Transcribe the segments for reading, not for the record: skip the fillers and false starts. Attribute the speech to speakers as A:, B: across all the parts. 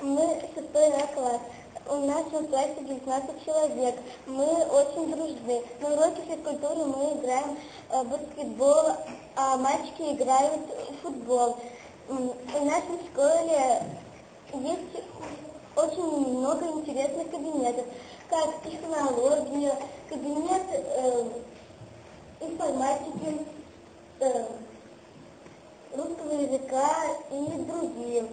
A: Мы 6 класс. У нас в классе 19 человек. Мы очень дружны. На уроке физкультуры мы играем в баскетбол, а мальчики играют в футбол. В нашей школе есть очень много интересных кабинетов, как технология, кабинет информатики, русского языка и другие.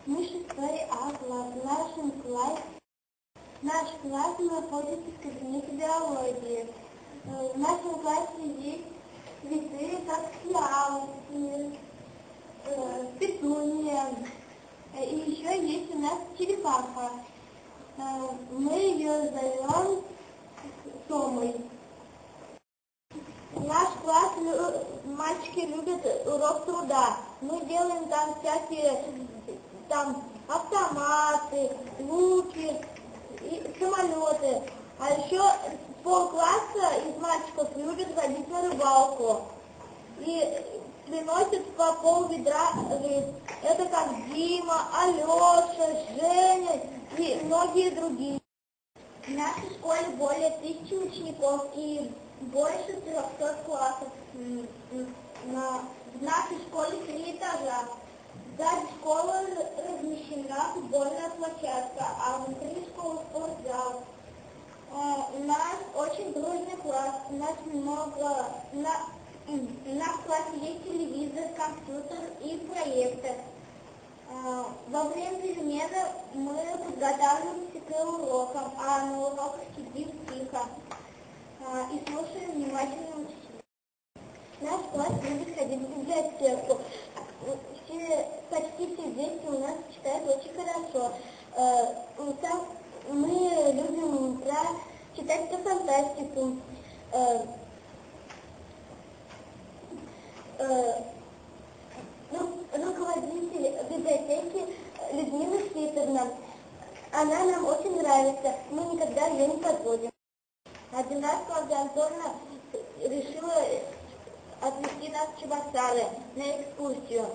A: Мы 6 класс. Наш класс находится в кабинете биологии. В нашем классе есть цветы, как фиалки, петуния. И еще есть у нас черепаха. Мы ее зовем Томой. Наш класс, мальчики любят урок труда. Мы делаем там всякие автоматы, луки, и самолеты. А еще полкласса из мальчиков любят ходить на рыбалку. И приносят по пол-ведра рыб. Это как Дима, Алеша, Женя и многие другие. В нашей школе более 1000 учеников и больше 300 классов. В нашей школе 3 этажа. Сзади школы размещена футбольная площадка, а внутри школы спортзал. У нас очень дружный класс, у нас в классе есть телевизор, компьютер и проектор. Во время перемены мы подготавливаемся к урокам, а на уроках сидим тихо и слушаем внимательно учителя. Наш класс любит ходить в библиотеку. Почти все дети у нас читают очень хорошо. Мы любим читать про фантастику. Руководитель библиотеки Людмила Сидоровна. Она нам очень нравится. Мы никогда ее не подводим. Один раз Клавдия Антоновна решила отвезти нас в Чебоксары на экскурсию.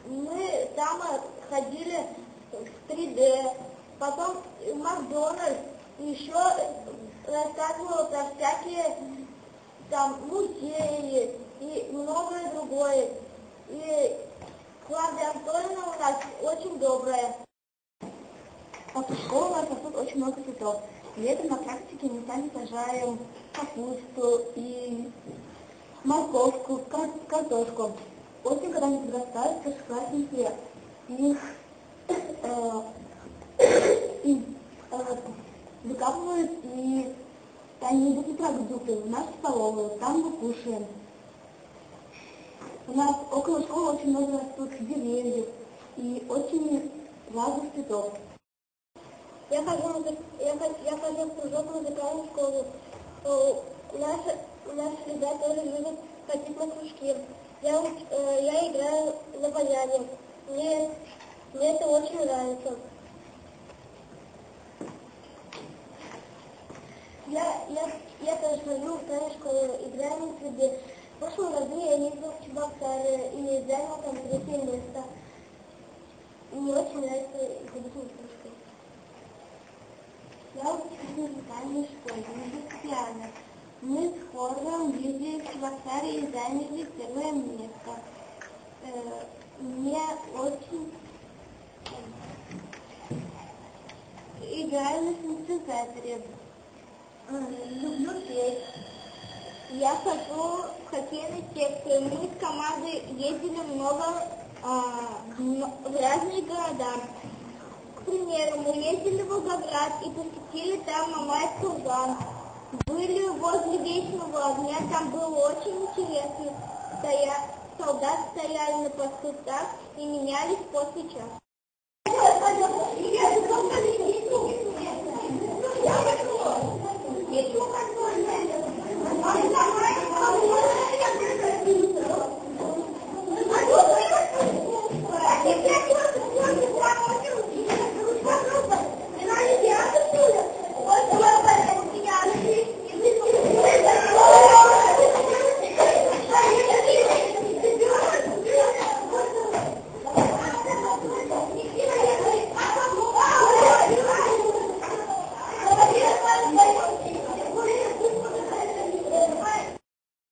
A: Мы там ходили в 3D, потом в Макдональдс, еще рассказывала про всякие музеи и многое другое. И Клавдия Антоновна у нас очень добрая. После школы у нас растут очень много цветов. Летом на практике мы сами сажаем капусту и морковку, картошку. Осенью, когда они подрастают, старшеклассники их выкапывают, и они идут на продукты в нашу столовую, там мы кушаем. У нас около школы очень много растут деревьев и очень разных цветов. Я хожу в кружок в музыкальную школу. Наши ребята тоже любят ходить на кружки. Я играю на баяне. Мне это очень нравится. Я тоже хожу в тайную школу, играю на трубе. В прошлом году я ездила в Чебоксары и заняла там 3 место. Мне очень нравится ходить на кружки. Я учусь в музыкальной школе, на фортепиано. Мы с хором ездили в Чебоксары и заняли 1 место. Мне очень играю на синтезаторе. Люблю петь. Я хожу в хоккейной секции. Мы с командой ездили много в разные города. К примеру, мы ездили в Волгоград и посетили там Мамаев курган. Были возле Вечного огня, там было очень интересно. Солдаты стояли на посту так и менялись после часа.